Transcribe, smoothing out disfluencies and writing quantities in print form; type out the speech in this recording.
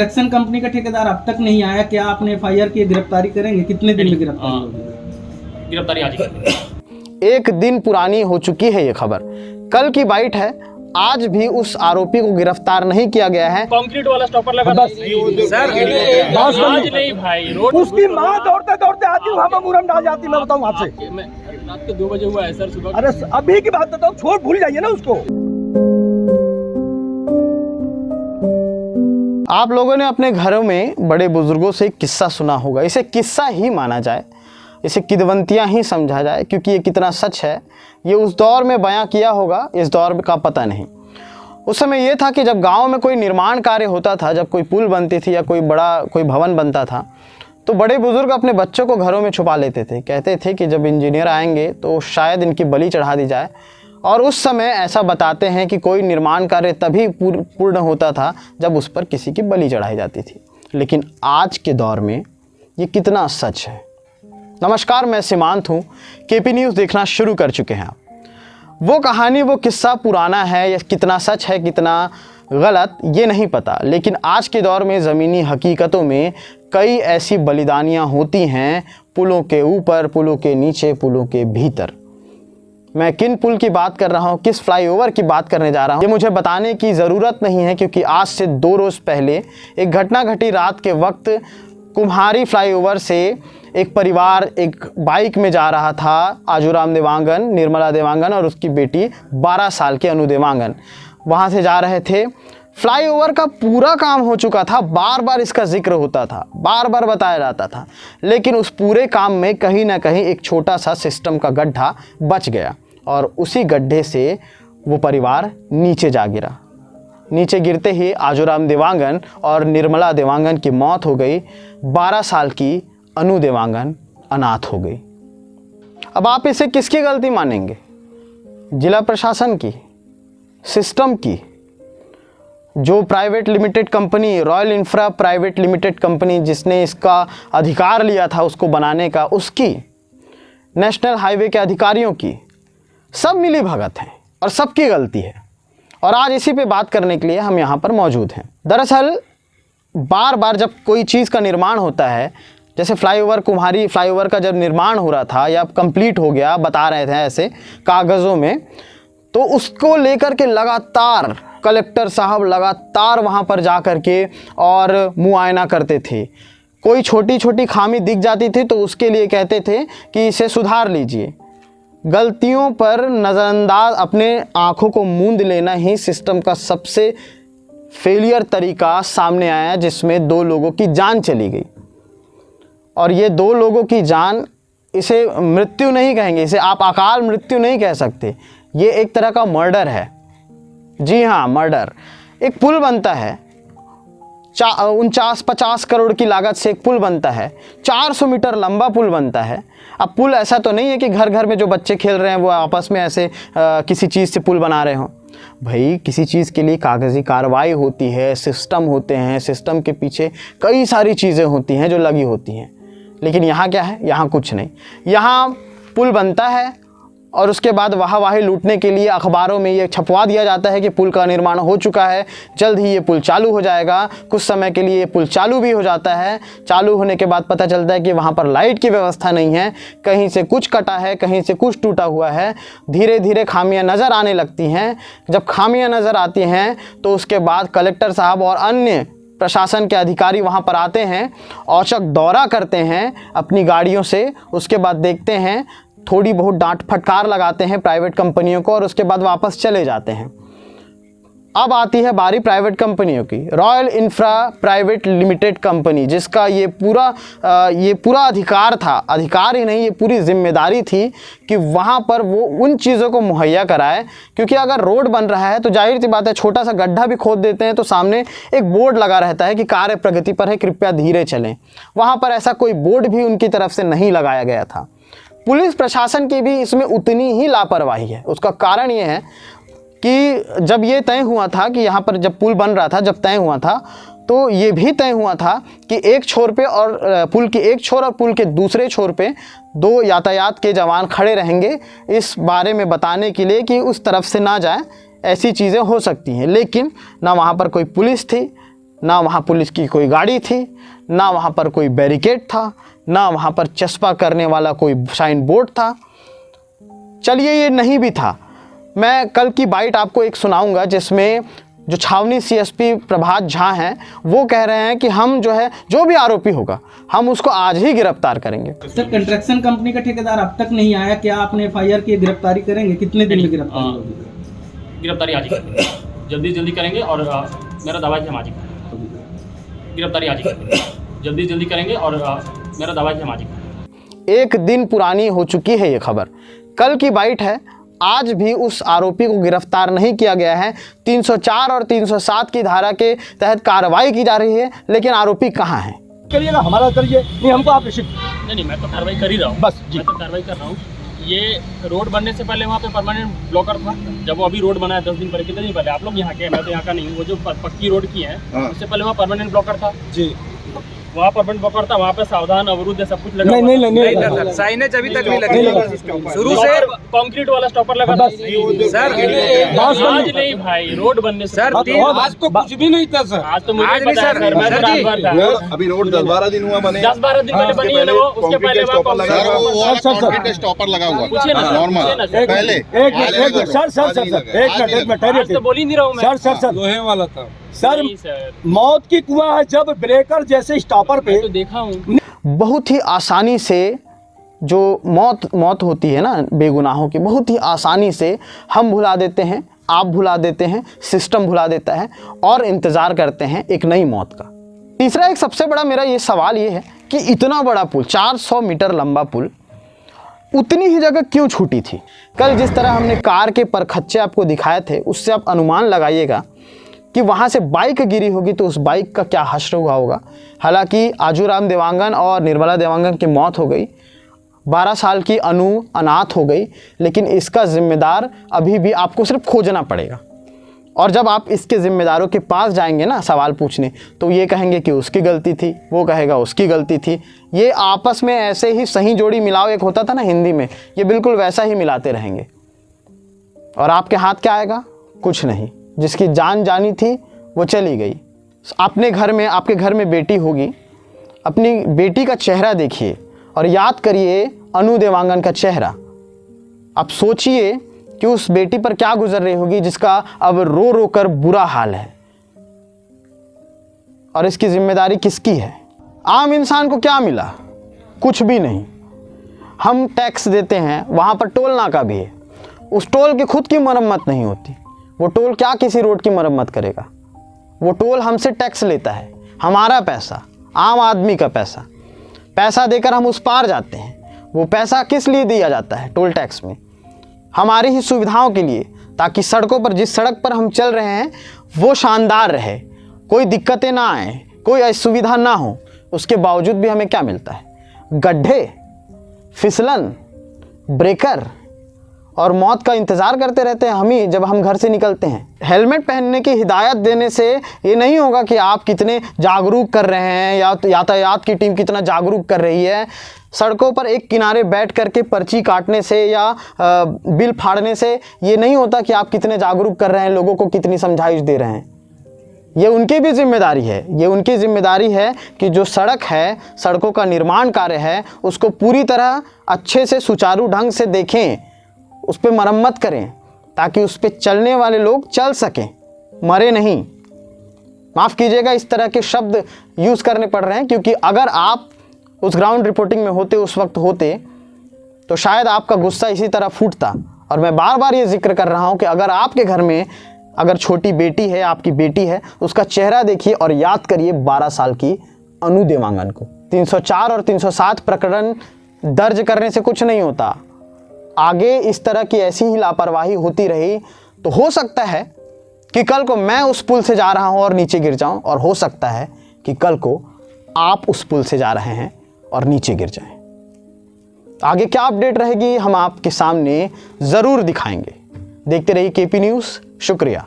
Construction company का ठेकेदार अब तक नहीं आया, क्या आपने एफआईआर की गिरफ्तारी करेंगे? कितने दिन में गिरफ्तारी होगी? गिरफ्तारी आज ही। एक दिन पुरानी हो चुकी है ये खबर, कल की बाइट है। आज भी उस आरोपी को गिरफ्तार नहीं किया गया है। कंक्रीट वाला स्टॉपर लगा था सर, आज नहीं भाई, रोड उसकी माँ दौड़ते दौड़ते आती हूँ, हमें मुरम डाल जाती, मैं बताऊँ आपसे। रात के 2 बजे हुआ है सर, सुबह। अरे अभी की बात बताओ, छोड़ भूल जाइए ना उसको। आप लोगों ने अपने घरों में बड़े बुजुर्गों से एक किस्सा सुना होगा। इसे किस्सा ही माना जाए, इसे किदवंतियाँ ही समझा जाए, क्योंकि ये कितना सच है ये उस दौर में बयां किया होगा, इस दौर का पता नहीं। उस समय ये था कि जब गांव में कोई निर्माण कार्य होता था, जब कोई पुल बनती थी या कोई भवन बनता था, तो बड़े बुजुर्ग अपने बच्चों को घरों में छुपा लेते थे। कहते थे कि जब इंजीनियर आएंगे तो शायद इनकी बलि चढ़ा दी जाए। और उस समय ऐसा बताते हैं कि कोई निर्माण कार्य तभी पूर्ण होता था जब उस पर किसी की बलि चढ़ाई जाती थी। लेकिन आज के दौर में ये कितना सच है। नमस्कार, मैं सीमांत हूँ। केपी न्यूज़ देखना शुरू कर चुके हैं आप। वो कहानी, वो किस्सा पुराना है या कितना सच है, कितना गलत, ये नहीं पता। लेकिन आज के दौर में ज़मीनी हकीकतों में कई ऐसी बलिदानियाँ होती हैं, पुलों के ऊपर, पुलों के नीचे, पुलों के भीतर। मैं किन पुल की बात कर रहा हूँ, किस फ्लाईओवर की बात करने जा रहा हूँ, ये मुझे बताने की ज़रूरत नहीं है, क्योंकि आज से 2 रोज़ पहले एक घटना घटी। रात के वक्त कुम्हारी फ्लाईओवर से एक परिवार एक बाइक में जा रहा था। आजूराम देवांगन, निर्मला देवांगन और उसकी बेटी 12 साल की अनु देवांगन वहाँ से जा रहे थे। फ्लाईओवर का पूरा काम हो चुका था, बार बार इसका जिक्र होता था, बार बार बताया जाता था, लेकिन उस पूरे काम में कहीं ना कहीं एक छोटा सा सिस्टम का गड्ढा बच गया और उसी गड्ढे से वो परिवार नीचे जा गिरा। नीचे गिरते ही आजूराम देवांगन और निर्मला देवांगन की मौत हो गई। 12 साल की अनु देवांगन अनाथ हो गई। अब आप इसे किसकी गलती मानेंगे? जिला प्रशासन की, सिस्टम की? जो private limited company, royal infra private limited company, जिसने इसका अधिकार लिया था उसको बनाने का, उसकी? नेशनल हाईवे के अधिकारियों की? सब मिली भगत हैं और सबकी गलती है। और आज इसी पे बात करने के लिए हम यहाँ पर मौजूद हैं। दरअसल बार बार जब कोई चीज़ का निर्माण होता है, जैसे फ्लाईओवर, कुम्हारी फ्लाईओवर का जब निर्माण हो रहा था या कंप्लीट हो गया, बता रहे थे ऐसे कागज़ों में, तो उसको लेकर के लगातार कलेक्टर साहब लगातार वहाँ पर जा कर के और मुआयना करते थे। कोई छोटी छोटी खामी दिख जाती थी तो उसके लिए कहते थे कि इसे सुधार लीजिए। गलतियों पर नज़रअंदाज, अपने आँखों को मूंद लेना ही सिस्टम का सबसे फेलियर तरीका सामने आया, जिसमें 2 लोगों की जान चली गई। और ये 2 लोगों की जान, इसे मृत्यु नहीं कहेंगे, इसे आप अकाल मृत्यु नहीं कह सकते, ये एक तरह का मर्डर है। जी हाँ, मर्डर। एक पुल बनता है, 49-50 करोड़ की लागत से एक पुल बनता है, 400 मीटर लंबा पुल बनता है। अब पुल ऐसा तो नहीं है कि घर घर में जो बच्चे खेल रहे हैं वो आपस में ऐसे किसी चीज़ से पुल बना रहे हों। भाई, किसी चीज़ के लिए कागज़ी कार्रवाई होती है, सिस्टम होते हैं, सिस्टम के पीछे कई सारी चीज़ें होती हैं जो लगी होती हैं। लेकिन यहाँ क्या है? यहाँ कुछ नहीं। यहाँ पुल बनता है और उसके बाद वाहवाही लूटने के लिए अखबारों में ये छपवा दिया जाता है कि पुल का निर्माण हो चुका है, जल्द ही ये पुल चालू हो जाएगा। कुछ समय के लिए ये पुल चालू भी हो जाता है। चालू होने के बाद पता चलता है कि वहाँ पर लाइट की व्यवस्था नहीं है, कहीं से कुछ कटा है, कहीं से कुछ टूटा हुआ है। धीरे धीरे खामियां नज़र आने लगती हैं। जब खामियां नज़र आती हैं तो उसके बाद कलेक्टर साहब और अन्य प्रशासन के अधिकारी वहाँ पर आते हैं, औचक दौरा करते हैं अपनी गाड़ियों से। उसके बाद देखते हैं, थोड़ी बहुत डांट फटकार लगाते हैं प्राइवेट कंपनियों को और उसके बाद वापस चले जाते हैं। अब आती है बारी प्राइवेट कंपनियों की। Royal infra private limited company, जिसका ये पूरा अधिकार था, अधिकार ही नहीं, ये पूरी जिम्मेदारी थी कि वहाँ पर वो उन चीज़ों को मुहैया कराए। क्योंकि अगर रोड बन रहा है तो जाहिर सी बात है, छोटा सा गड्ढा भी खोद देते हैं तो सामने एक बोर्ड लगा रहता है कि कार्य प्रगति पर है, कृपया धीरे चलें। वहाँ पर ऐसा कोई बोर्ड भी उनकी तरफ से नहीं लगाया गया था। पुलिस प्रशासन की भी इसमें उतनी ही लापरवाही है। उसका कारण ये है कि जब ये तय हुआ था कि यहाँ पर जब पुल बन रहा था, जब तय हुआ था, तो ये भी तय हुआ था कि एक छोर पे और पुल के एक छोर और पुल के दूसरे छोर पे 2 यातायात के जवान खड़े रहेंगे, इस बारे में बताने के लिए कि उस तरफ से ना जाए, ऐसी चीज़ें हो सकती हैं। लेकिन ना वहाँ पर कोई पुलिस थी, ना वहाँ पुलिस की कोई गाड़ी थी, ना वहाँ पर कोई बैरिकेड था, ना वहाँ पर चस्पा करने वाला कोई साइन बोर्ड था। चलिए ये नहीं भी था, मैं कल की बाइट आपको एक सुनाऊंगा जिसमें जो छावनी सीएसपी प्रभात झा हैं वो कह रहे हैं कि हम जो है जो भी आरोपी होगा हम उसको आज ही गिरफ्तार करेंगे। सर कंस्ट्रक्शन कंपनी का ठेकेदार अब तक नहीं आया, क्या आपने एफआईआर की गिरफ्तारी करेंगे? कितने दिन में गिरफ्तारी होगी? गिरफ्तारी आज ही करेंगे, जल्दी करेंगे और मेरा दावा है कि हम आज ही करेंगे। गिरफ्तारी आज ही करेंगे, जल्दी करेंगे और मेरा दावा है कि हम आज ही करेंगे। एक दिन पुरानी हो चुकी है ये खबर, कल की बाइट है, आज भी उस आरोपी को गिरफ्तार नहीं किया गया है। 304 और 307 की धारा के तहत कार्रवाई की जा रही है, लेकिन आरोपी कहाँ है? करिएगा, हमारा करिए, नहीं हमको आप रिसीव। नहीं मैं तो कार्रवाई कर ही रहा हूँ, बस जी, मैं तो कार्रवाई कर रहा हूँ। ये रोड बनने से पहले वहाँ पे परमानेंट ब्लॉकर था, जब वो अभी रोड बना है 10 दिन पहले, कितने दिन पहले, आप लोग यहाँ के, मैं तो यहाँ का नहीं हूँ, वो जो पक्की रोड की है उससे पहले वहाँ परमानेंट ब्लॉकर था जी, वहाँ परमानेंट ब्लॉकर था, वहाँ पे सावधान अवरुद्ध सब कुछ लगा। नहीं साइनेज अभी तक नहीं लगे, शुरू से कंक्रीट वाला स्टॉपर लगा था सर। आज नहीं भाई, रोड बनने से सर आज तो कुछ भी नहीं था सर, आज तो मुझे आज नहीं पता है सर, सर, मैं तो सर जी। रात भर था। अभी रोड 10-12 दिन हुआ बने, 10-12 दिन पहले बनी है ना वो, उसके पहले स्टॉपर लगा हुआ, वहाँ कंक्रीट का स्टॉपर लगा हुआ पूछिए ना, नॉर्मल पहले। एक मिनट आज तो बोल ही नहीं रहा हूँ मैं। सर लोहे वाला था सर, नहीं सर, मौत की कुआं है जब ब्रेकर जैसे स्टॉपर पे मैं तो देखा हूँ। बहुत ही आसानी से जो मौत होती है ना बेगुनाहों की, बहुत ही आसानी से हम भुला देते हैं, आप भुला देते हैं, सिस्टम भुला देता है और इंतज़ार करते हैं एक नई मौत का। तीसरा एक सबसे बड़ा मेरा ये सवाल ये है कि इतना बड़ा पुल, 400 मीटर लंबा पुल, उतनी ही जगह क्यों छूटी थी? कल जिस तरह हमने कार के परखच्चे आपको दिखाए थे, उससे आप अनुमान लगाइएगा कि वहाँ से बाइक गिरी होगी तो उस बाइक का क्या हश्र हुआ होगा। हालांकि आजूराम देवांगन और निर्मला देवांगन की मौत हो गई, 12 साल की अनु अनाथ हो गई, लेकिन इसका जिम्मेदार अभी भी आपको सिर्फ खोजना पड़ेगा। और जब आप इसके ज़िम्मेदारों के पास जाएंगे ना सवाल पूछने, तो ये कहेंगे कि उसकी गलती थी, वो कहेगा उसकी गलती थी। ये आपस में ऐसे ही सही जोड़ी मिलाओ, एक होता था ना हिंदी में, ये बिल्कुल वैसा ही मिलाते रहेंगे और आपके हाथ क्या आएगा? कुछ नहीं। जिसकी जान जानी थी वो चली गई। अपने घर में, आपके घर में बेटी होगी, अपनी बेटी का चेहरा देखिए और याद करिए अनु देवांगन का चेहरा। अब सोचिए कि उस बेटी पर क्या गुजर रही होगी जिसका अब रो रो कर बुरा हाल है। और इसकी जिम्मेदारी किसकी है? आम इंसान को क्या मिला? कुछ भी नहीं। हम टैक्स देते हैं, वहाँ पर टोल नाका भी है, उस टोल की खुद की मरम्मत नहीं होती। वो टोल क्या किसी रोड की मरम्मत करेगा? वो टोल हमसे टैक्स लेता है, हमारा पैसा, आम आदमी का पैसा, पैसा देकर हम उस पार जाते हैं। वो पैसा किस लिए दिया जाता है? टोल टैक्स में हमारी ही सुविधाओं के लिए, ताकि सड़कों पर, जिस सड़क पर हम चल रहे हैं वो शानदार रहे, कोई दिक्कतें ना आए, कोई असुविधा ना हो। उसके बावजूद भी हमें क्या मिलता है? गड्ढे, फिसलन, ब्रेकर और मौत का इंतज़ार करते रहते हैं हम ही जब हम घर से निकलते हैं। हेलमेट पहनने की हिदायत देने से ये नहीं होगा कि आप कितने जागरूक कर रहे हैं या यातायात की टीम कितना जागरूक कर रही है। सड़कों पर एक किनारे बैठ करके पर्ची काटने से या बिल फाड़ने से ये नहीं होता कि आप कितने जागरूक कर रहे हैं, लोगों को कितनी समझाइश दे रहे हैं। ये उनकी भी जिम्मेदारी है, ये उनकी जिम्मेदारी है कि जो सड़क है, सड़कों का निर्माण कार्य है, उसको पूरी तरह अच्छे से सुचारू ढंग से देखें, उस पर मरम्मत करें ताकि उस पर चलने वाले लोग चल सकें, मरे नहीं। माफ़ कीजिएगा इस तरह के शब्द यूज़ करने पड़ रहे हैं, क्योंकि अगर आप उस ग्राउंड रिपोर्टिंग में होते, उस वक्त होते, तो शायद आपका गुस्सा इसी तरह फूटता। और मैं बार बार ये जिक्र कर रहा हूँ कि अगर आपके घर में अगर छोटी बेटी है, आपकी बेटी है, उसका चेहरा देखिए और याद करिए 12 साल की अनु देवांगन को। 304 और 307 प्रकरण दर्ज करने से कुछ नहीं होता। आगे इस तरह की ऐसी ही लापरवाही होती रही तो हो सकता है कि कल को मैं उस पुल से जा रहा हूं और नीचे गिर जाऊं, और हो सकता है कि कल को आप उस पुल से जा रहे हैं और नीचे गिर जाएं। आगे क्या अपडेट रहेगी हम आपके सामने ज़रूर दिखाएंगे। देखते रहिए केपी न्यूज़। शुक्रिया।